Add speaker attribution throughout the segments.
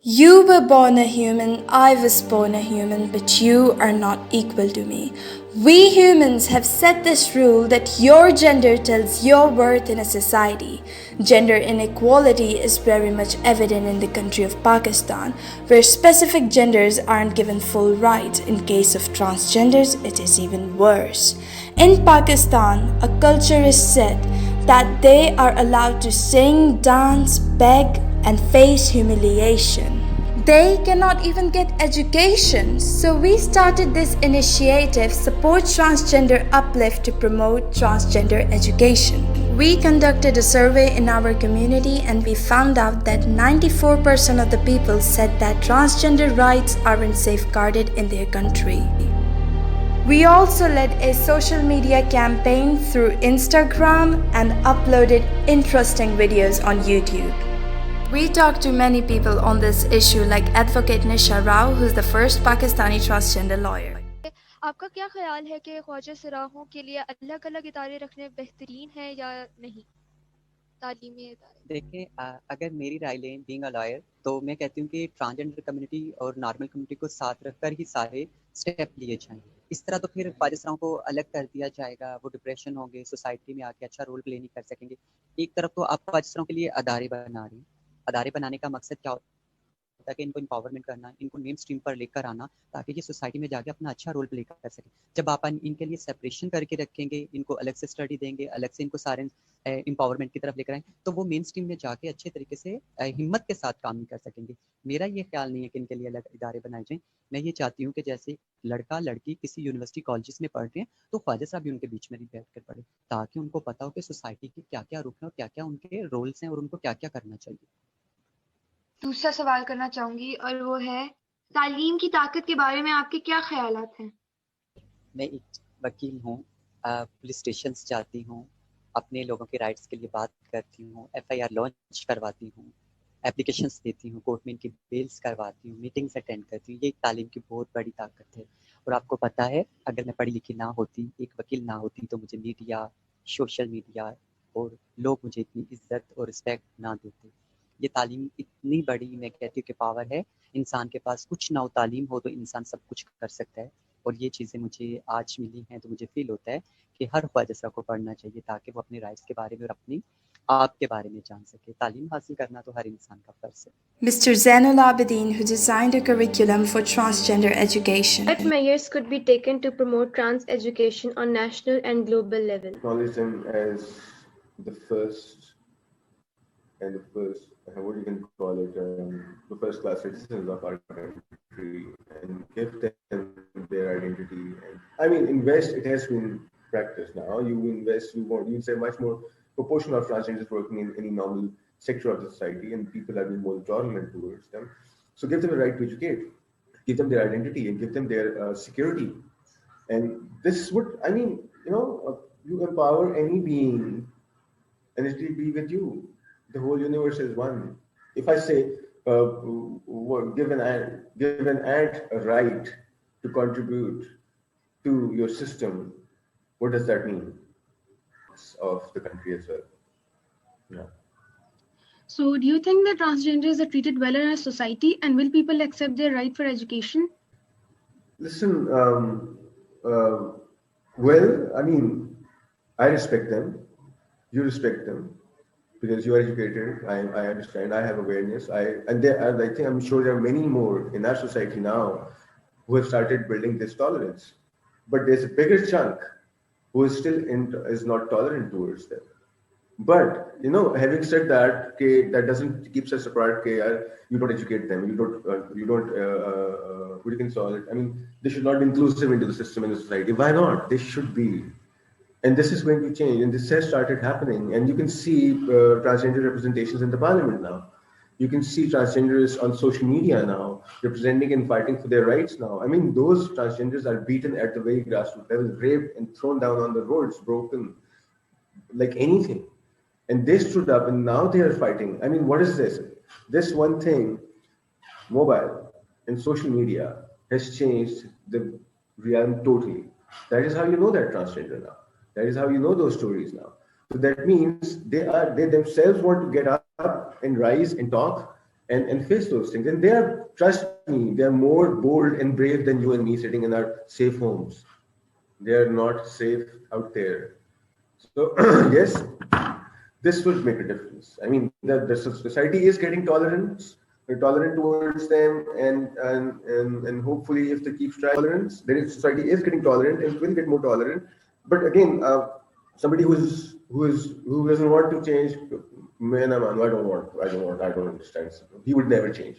Speaker 1: You were born a human, I was born a human, but you are not equal to me. We humans have set this rule that your gender tells your worth in a society. Gender inequality is very much evident in the country of Pakistan, where specific genders aren't given full rights. In case of transgenders, it is even worse. In Pakistan, a culture is set that they are allowed to sing, dance, beg, and face humiliation. They cannot even get education. So we started this initiative, Support Transgender Uplift, to promote transgender education. We conducted a survey in our community and we found out that 94% of the people said that transgender rights aren't safeguarded in their country. We also led a social media campaign through Instagram and uploaded interesting videos on YouTube. We talked to many people on this issue, like advocate Nisha Rao, who's the first Pakistani transgender lawyer.
Speaker 2: आपका क्या ख्याल है कि ख्वाजा सराहों के लिए अलग अलग इदारे रखने बेहतरीन है या नहीं तालीमी इदारे?
Speaker 3: देखिए अगर मेरी राय लें बीइंग अ लॉयर तो मैं कहती हूँ कि ट्रांसजेंडर कम्युनिटी और नॉर्मल कम्युनिटी को साथ रखकर ही सारे स्टेप लिए जाएं। इस तरह तो फिर ख्वाजा को अलग कर दिया जाएगा, वो डिप्रेशन होंगे, सोसाइटी में आके अच्छा रोल प्ले नहीं कर सकेंगे। एक तरफ तो आप ख्वाजा के लिए अदारे बना रही हैं, अदारे बनाने का मकसद क्या होता है कि इनको एम्पावरमेंट करना, इनको मेन स्ट्रीम पर लेकर आना ताकि ये सोसाइटी में जाके अपना अच्छा रोल प्ले कर सकें। जब आप इनके लिए सेपरेशन करके रखेंगे, इनको अलग से स्टडी देंगे, अलग से इनको सारे एम्पावरमेंट की तरफ लेकर आएँ, तो वो मेन स्ट्रीम में जाके अच्छे तरीके से हिम्मत के साथ काम नहीं कर सकेंगे। मेरा ये ख्याल नहीं है कि इनके लिए अलग इदारे बनाए जाएँ। मैं ये चाहती हूँ कि जैसे लड़का-लड़की किसी यूनिवर्सिटी कॉलेजेस में पढ़ रहे हैं, तो ख्वाजा साहब भी उनके बीच में नहीं बैठ कर पढ़ें, ताकि उनको पता हो कि सोसाइटी के क्या-क्या रुख हैं और क्या-क्या उनके रोल्स हैं और उनको क्या-क्या करना चाहिए।
Speaker 2: दूसरा सवाल करना चाहूंगी और वो है तालीम की ताकत के बारे में आपके क्या ख्यालात हैं?
Speaker 3: मैं एक वकील हूँ, पुलिस स्टेशन जाती हूँ, अपने लोगों के राइट्स के लिए बात करती हूँ, एफआईआर लॉन्च करवाती हूँ, एप्लीकेशंस देती हूँ, कोर्ट में इनकी बेल्स करवाती हूँ, मीटिंग्स अटेंड करती हूँ। ये एक तालीम की बहुत बड़ी ताकत है। और आपको पता है, अगर मैं पढ़ी लिखी ना होती, एक वकील ना होती, तो मुझे मीडिया, सोशल मीडिया और लोग मुझे इतनी इज्जत और रिस्पेक्ट ना देते। ये तालीम इतनी बड़ी, मैं कहती हूँ कि पावर है। इंसान के पास कुछ ना हो, तालीम हो तो इंसान सब कुछ कर सकता है। और ये चीज़ें मुझे आज मिली हैं, तो मुझे फ़ील होता है कि हर ख्वाजा को पढ़ना चाहिए ताकि वो अपने राइट्स के बारे में और अपनी आप के बारे में जान सके। तालीम हासिल करना तो हर इंसान का फ़र्ज़ है।
Speaker 1: Mr. Zainul Abidin, who designed a curriculum for transgender education.
Speaker 4: What measures could be taken to promote trans education on national and global level?
Speaker 5: Acknowledge them as the first and the first, what you can call it, the first class citizens of our country and give them their identity. And I mean, invest, it has been practiced now. You invest, you say much more proportion of transgenders working in any normal sector of the society, and people are being more tolerant towards them. So give them the right to educate, give them their identity, and give them their security. And this would, I mean, you empower any being, and it will be with you. The whole universe is one. If I say, give an ant a right to contribute to your system, what does that mean? Of the country as well. Yeah.
Speaker 6: So, do you think that transgenders are treated well in our society, and will people accept their right for education?
Speaker 5: Listen, well, I mean, I respect them. You respect them because you are educated. I understand. I have awareness. I think I'm sure there are many more in our society now who have started building this tolerance. But there's a bigger chunk who is still is not tolerant towards them. But having said that, that doesn't keep us apart. You don't educate them. You don't. What do you can call it? I mean, they should not be inclusive into the system and the society. Why not? They should be. And this is going to change, and this has started happening. And you can see transgender representations in the parliament now. You can see transgenders on social media now, representing and fighting for their rights now. I mean, those transgenders are beaten at the very grassroots level, raped and thrown down on the roads, broken, like anything. And they stood up, and now they are fighting. I mean, what is this? This one thing, mobile and social media, has changed the realm totally. That is how you know they're transgender now. That is how you know those stories now. So that means they themselves want to get up and rise and talk and face those things. And they are, trust me, they are more bold and brave than you and me sitting in our safe homes. They are not safe out there. So yes, this would make a difference. I mean, the society is getting tolerant towards them, and hopefully, if they keep tolerance, then society is getting tolerant and will get more tolerant. But again, somebody who doesn't want to change, man, I don't understand. He would never change.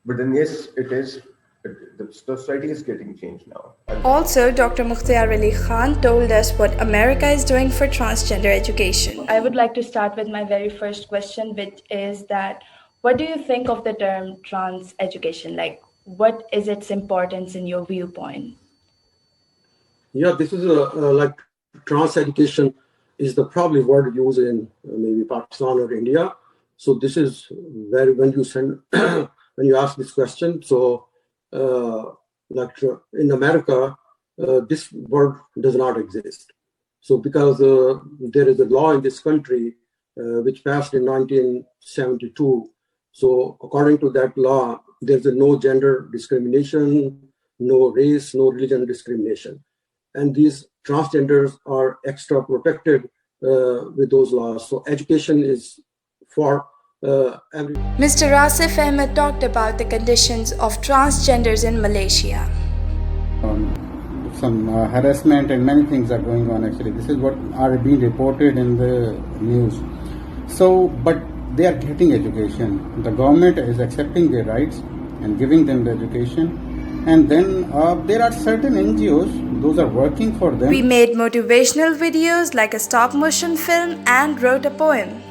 Speaker 5: But then yes, it is. The society is getting changed now.
Speaker 1: Also, Dr. Mukhtar Ali Khan told us what America is doing for transgender education. I would like to start with my very first question, which is that what do you think of the term trans education? Like, what is its importance in your viewpoint?
Speaker 7: Yeah, this is like trans education is the probably word used in maybe Pakistan or India. So this is where when you send when you ask this question. So like in America, this word does not exist. So because there is a law in this country which passed in 1972. So according to that law, there's no gender discrimination, no race, no religion discrimination. And these transgenders are extra protected with those laws. So education is for every.
Speaker 1: Mr. Rasif Ahmed talked about the conditions of transgenders in Malaysia.
Speaker 8: Some harassment and many things are going on actually. This is what are being reported in the news. So, but they are getting education. The government is accepting their rights and giving them the education. And then there are certain NGOs, those are working for them.
Speaker 1: We made motivational videos like a stop motion film and wrote a poem.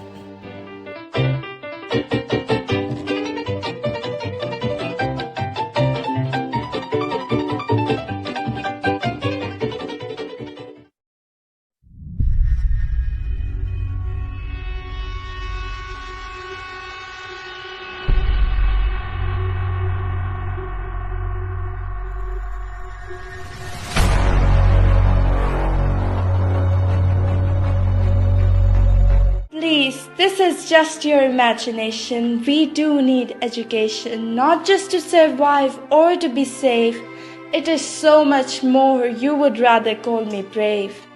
Speaker 1: Please, this is just your imagination. We do need education, not just to survive or to be safe. It is so much more. You would rather call me brave.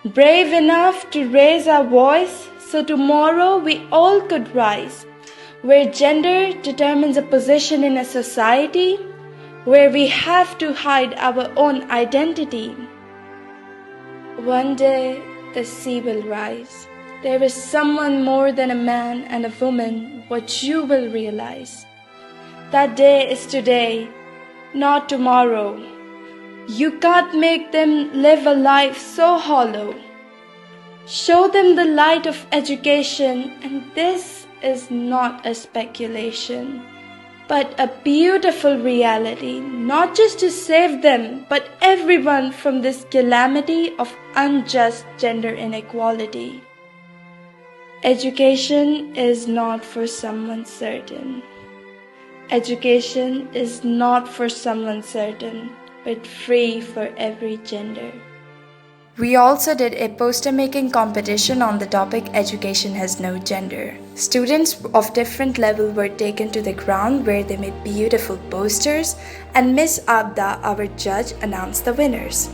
Speaker 1: Brave enough to raise our voice so tomorrow we all could rise. Where gender determines a position in a society, where we have to hide our own identity. One day the sea will rise. There is someone more than a man and a woman, what you will realize. That day is today, not tomorrow. You can't make them live a life so hollow. Show them the light of education, and this is not a speculation, but a beautiful reality, not just to save them, but everyone from this calamity of unjust gender inequality. Education is not for someone certain. Education is not for someone certain, but free for every gender. We also did a poster making competition on the topic Education Has No Gender. Students of different level were taken to the ground where they made beautiful posters, and Miss Abda, our judge, announced the winners.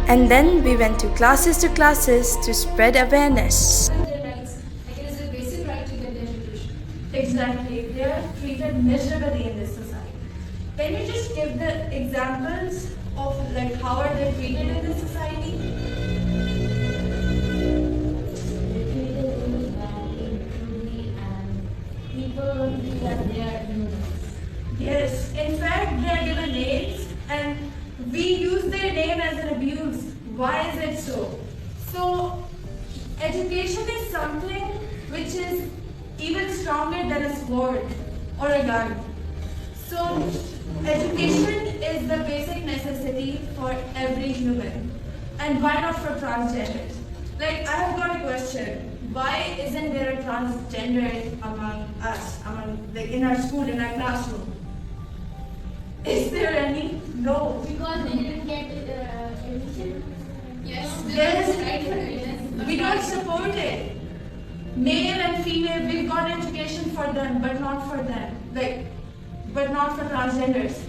Speaker 1: And then we went to classes to spread awareness.
Speaker 9: Their rights, like it is a basic right to get education. Exactly, they are treated miserably in this society. Can you just give the examples of like how are they treated in this society? They're treated really badly, crudely, and people feel that they are ignorant. Yes, in fact, they are given names and we use their name as an abuse. Why is it so? So, education is something which is even stronger than a sword or a gun. So, education is the basic necessity for every human. And why not for transgenders? Like, I have got a question. why isn't there a transgender among us, like in our school, in our classroom? Is there any? No.
Speaker 10: Because they didn't get admission.
Speaker 9: Yes, we don't support it. Male and female, we've got education for them, but not for them. But not for transgenders.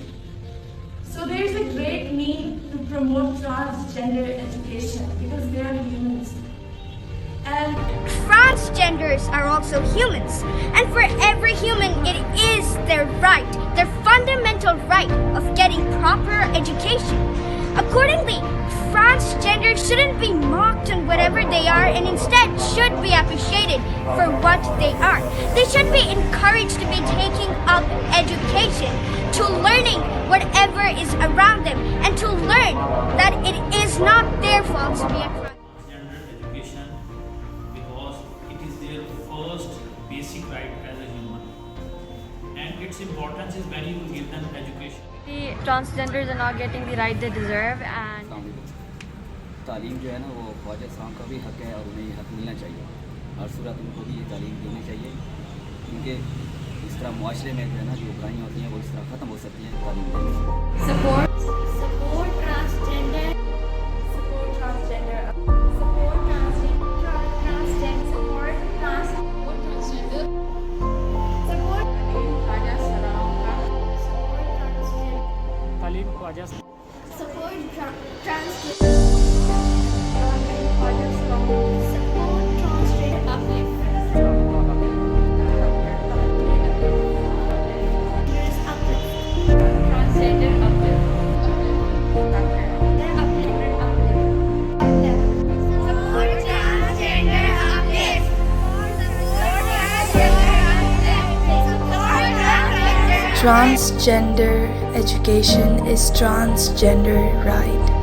Speaker 9: So there is a great need to promote transgender education because they are humans. And
Speaker 11: transgenders are also humans, and for every human it is their right, their fundamental right of getting proper education. Accordingly, transgenders shouldn't be mocked on whatever they are and instead should be appreciated for what they are. They should be encouraged to be taking up education, to learning whatever is around them, and to learn that it is not their fault to be a trans.
Speaker 12: Education, because it is their first basic right as a human, and its importance is very to give them education.
Speaker 2: The transgenders are not getting the right they deserve, and
Speaker 13: तालीम जो है ना वो ख्वाजा साहब का भी हक है और उन्हें ये हक मिलना चाहिए। हर सूरत उनको भी ये तालीम देनी चाहिए, क्योंकि इस तरह मुआशरे में जो है ना जो बुराइयाँ होती हैं वो इस तरह ख़त्म हो सकती हैं तालीम देने से।
Speaker 10: Support transgender.
Speaker 1: Support transgender.
Speaker 10: Support transgender. Support transgender. Support
Speaker 1: Khwaja Sarao
Speaker 12: तालीम Khwaja
Speaker 10: support transgender.
Speaker 1: Transgender education is transgender right.